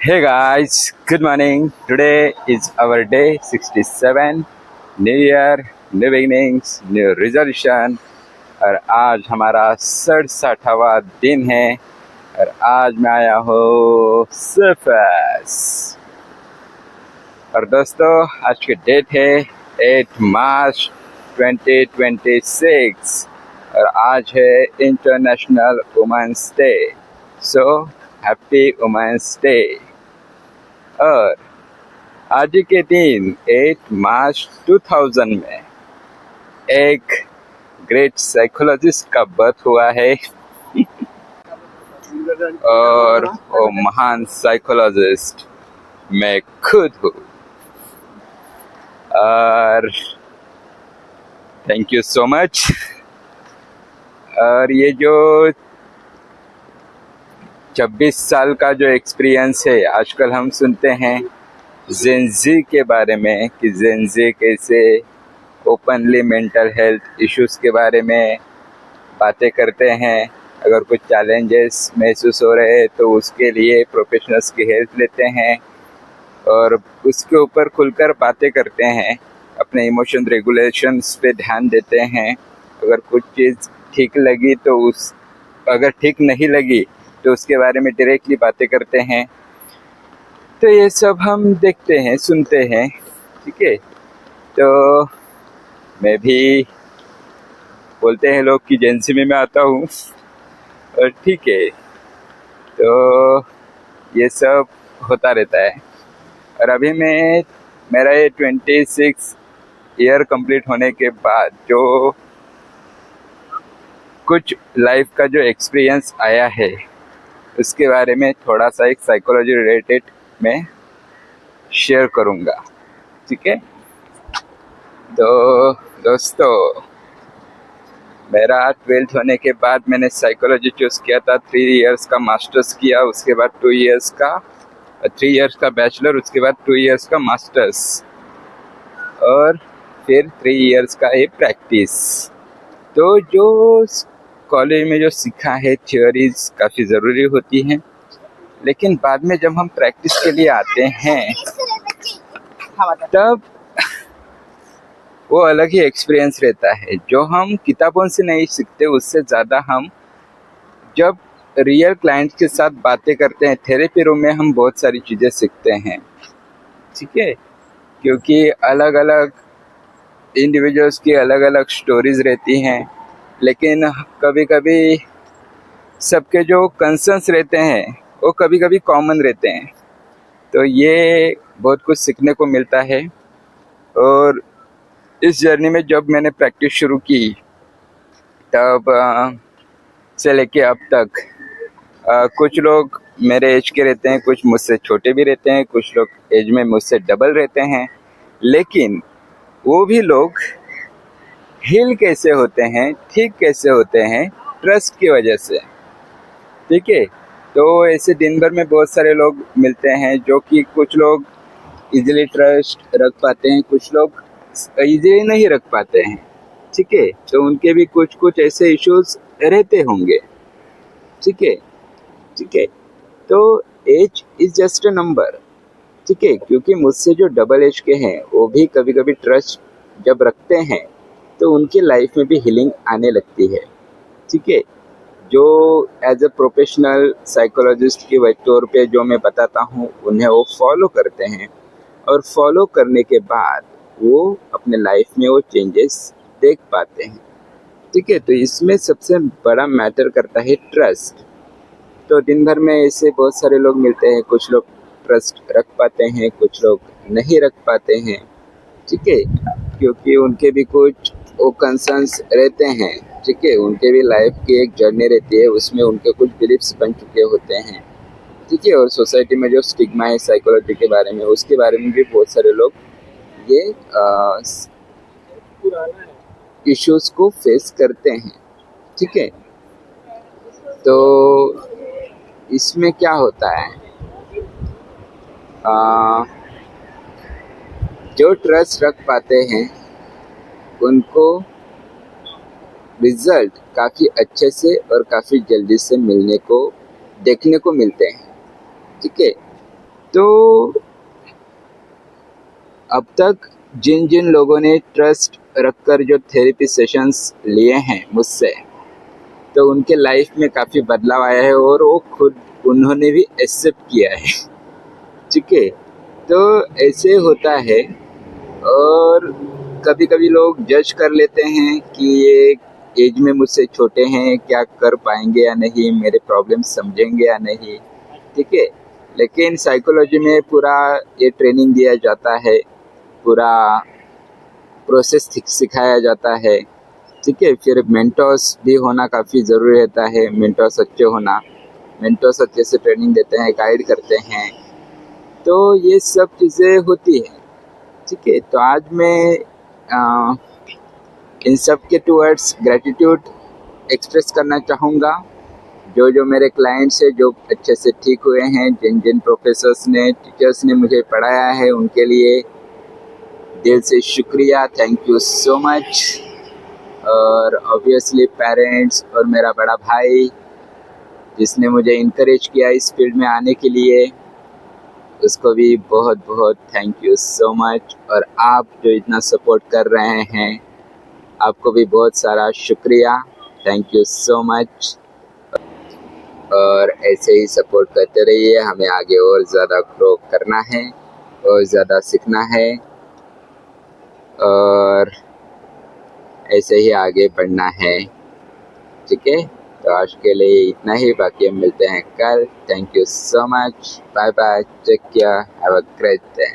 Hey guys, good morning. Today is our day 67. New Year, new beginnings, new resolution. और आज हमारा 67वां दिन है और आज मैं आया हूँ सरफेस। और दोस्तों आज की डेट है 8 मार्च 2026 और आज है international women's day. So happy women's day. और आज के दिन 8 मार्च 2000 में एक ग्रेट साइकोलॉजिस्ट का बर्थ हुआ है और वो महान साइकोलॉजिस्ट मैं खुद हूँ। और थैंक यू सो मच। और ये जो 26 साल का जो एक्सपीरियंस है, आजकल हम सुनते हैं जेन ज़ी के बारे में कि जेन ज़ी कैसे ओपनली मेंटल हेल्थ इश्यूज़ के बारे में बातें करते हैं। अगर कुछ चैलेंजेस महसूस हो रहे हैं तो उसके लिए प्रोफेशनल्स की हेल्प लेते हैं और उसके ऊपर खुलकर बातें करते हैं, अपने इमोशन रेगुलेशंस पे ध्यान देते हैं। अगर कुछ चीज़ ठीक लगी तो अगर ठीक नहीं लगी तो उसके बारे में डायरेक्टली बातें करते हैं। तो ये सब हम देखते हैं, सुनते हैं, ठीक है। तो मैं भी बोलते हैं लोग कि जेन ज़ी में मैं आता हूँ और ठीक है। तो ये सब होता रहता है। और अभी मेरा ये 26 ईयर कंप्लीट होने के बाद जो कुछ लाइफ का जो एक्सपीरियंस आया है उसके बारे में थोड़ा सा एक साइकोलॉजी रिलेटेड मैं शेयर करूँगा, ठीक है। तो दोस्तों मेरा 12th होने के बाद मैंने साइकोलॉजी चूज़ किया था। 3 इयर्स का मास्टर्स किया, उसके बाद 3 इयर्स का बैचलर, उसके बाद 2 इयर्स का मास्टर्स और फिर 3 इयर्स का ये प्रैक्टिस। तो जो कॉलेज में जो सीखा है थियोरीज काफ़ी ज़रूरी होती हैं, लेकिन बाद में जब हम प्रैक्टिस के लिए आते हैं तब वो अलग ही एक्सपीरियंस रहता है। जो हम किताबों से नहीं सीखते उससे ज़्यादा हम जब रियल क्लाइंट्स के साथ बातें करते हैं थेरेपी रूम में हम बहुत सारी चीज़ें सीखते हैं, ठीक है। क्योंकि अलग अलग इंडिविजुअल्स की अलग अलग स्टोरीज रहती हैं, लेकिन कभी कभी सबके जो कंसर्न्स रहते हैं वो कभी कभी कॉमन रहते हैं। तो ये बहुत कुछ सीखने को मिलता है। और इस जर्नी में जब मैंने प्रैक्टिस शुरू की तब से लेके अब तक कुछ लोग मेरे एज के रहते हैं, कुछ मुझसे छोटे भी रहते हैं, कुछ लोग एज में मुझसे डबल रहते हैं। लेकिन वो भी लोग हील कैसे होते हैं, ठीक कैसे होते हैं, ट्रस्ट की वजह से, ठीक है। तो ऐसे दिन भर में बहुत सारे लोग मिलते हैं जो कि कुछ लोग इजीली ट्रस्ट रख पाते हैं, कुछ लोग इजीली नहीं रख पाते हैं, ठीक है। तो उनके भी कुछ कुछ ऐसे इश्यूज रहते होंगे, ठीक है, ठीक है। तो age is just a number, ठीक है। क्योंकि मुझसे जो डबल एज के हैं वो भी कभी कभी ट्रस्ट जब रखते हैं तो उनकी लाइफ में भी हीलिंग आने लगती है, ठीक है। जो एज अ प्रोफेशनल साइकोलॉजिस्ट के तौर पे जो मैं बताता हूँ उन्हें वो फॉलो करते हैं और फॉलो करने के बाद वो अपने लाइफ में वो चेंजेस देख पाते हैं, ठीक है। तो इसमें सबसे बड़ा मैटर करता है ट्रस्ट। तो दिन भर में ऐसे बहुत सारे लोग मिलते हैं, कुछ लोग ट्रस्ट रख पाते हैं, कुछ लोग नहीं रख पाते हैं, ठीक है। क्योंकि उनके भी कुछ वो कंसर्न्स रहते हैं, ठीक है। उनके भी लाइफ की एक जर्नी रहती है, उसमें उनके कुछ बिलीफ्स बन चुके होते हैं, ठीक है। और सोसाइटी में जो स्टिग्मा है साइकोलॉजी के बारे में, उसके बारे में भी बहुत सारे लोग ये इश्यूज को फेस करते हैं, ठीक है। तो इसमें क्या होता है, जो ट्रस्ट रख पाते हैं उनको रिजल्ट काफ़ी अच्छे से और काफ़ी जल्दी से देखने को मिलते हैं, ठीक है। तो अब तक जिन जिन लोगों ने ट्रस्ट रखकर जो थेरेपी सेशंस लिए हैं मुझसे, तो उनके लाइफ में काफ़ी बदलाव आया है और वो खुद उन्होंने भी एक्सेप्ट किया है। ठीक है, तो ऐसे होता है। और कभी कभी लोग जज कर लेते हैं कि ये एज में मुझसे छोटे हैं, क्या कर पाएंगे या नहीं, मेरे प्रॉब्लम समझेंगे या नहीं। ठीक है, लेकिन साइकोलॉजी में पूरा ये ट्रेनिंग दिया जाता है, पूरा प्रोसेस सिखाया जाता है। ठीक है, फिर मेंटर्स भी होना काफ़ी ज़रूरी रहता है, मेंटर्स अच्छे होना, मेंटर्स अच्छे से ट्रेनिंग देते हैं, गाइड करते हैं, तो ये सब चीज़ें होती हैं। ठीक है, तो आज मैं इन सब के टूवर्ड्स ग्रेटिट्यूड एक्सप्रेस करना चाहूँगा। जो जो मेरे क्लाइंट्स हैं जो अच्छे से ठीक हुए हैं, जिन जिन प्रोफेसर्स ने, टीचर्स ने मुझे पढ़ाया है, उनके लिए दिल से शुक्रिया, थैंक यू सो मच। और ऑब्वियसली पेरेंट्स और मेरा बड़ा भाई जिसने मुझे इनकरेज किया इस फील्ड में आने के लिए, उसको भी बहुत बहुत थैंक यू सो मच। और आप जो इतना सपोर्ट कर रहे हैं, आपको भी बहुत सारा शुक्रिया, थैंक यू सो मच। और ऐसे ही सपोर्ट करते रहिए, हमें आगे और ज़्यादा ग्रो करना है और ज़्यादा सीखना है और ऐसे ही आगे बढ़ना है। ठीक है, तो आज के लिए इतना ही, बाकी हम मिलते हैं कल। Thank you so much, bye bye, take care, have a great day.